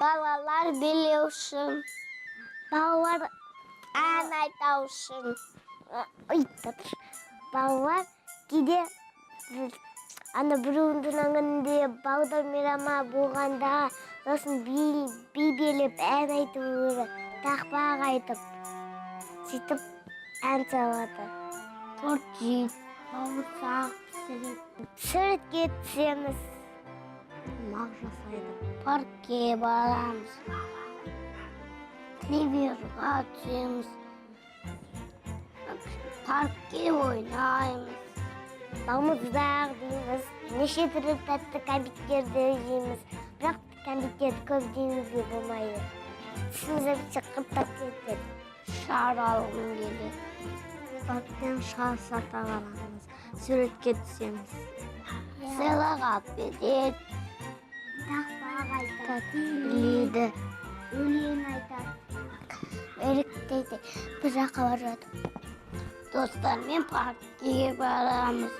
Balalar biliyorsun. Балалар Ән айтаусың. ыйтып. Балалар кейде ана біреудің аңында балдар мейрамы болғанда сосын би билеп ән айтып жүреді. Тақпақ айтып. Сөйтіп ән салады. Торт жейді. Бауырсақ пісіреді. Суретке түсеміз. Мақ жасайды. Паркке барамыз. Телевизорға түсеміз. Паркке ойнаймыз. Балмұздақ дейміз. Неше түрлі тәтті кәмпиттерді жейміз. Бірақ кәмпиттерді көп жеуге болмайды. Тісімізді шыққыртып кетеді. Шар алғым келеді. Парктен шар сата барамыз. Суретке түсеміз. Сыйлық алып береді. Тақпақ айтады. Біледі. Өлең айтады. Өріктейді. Бір жаққа барады. Достармен паркке барамыз.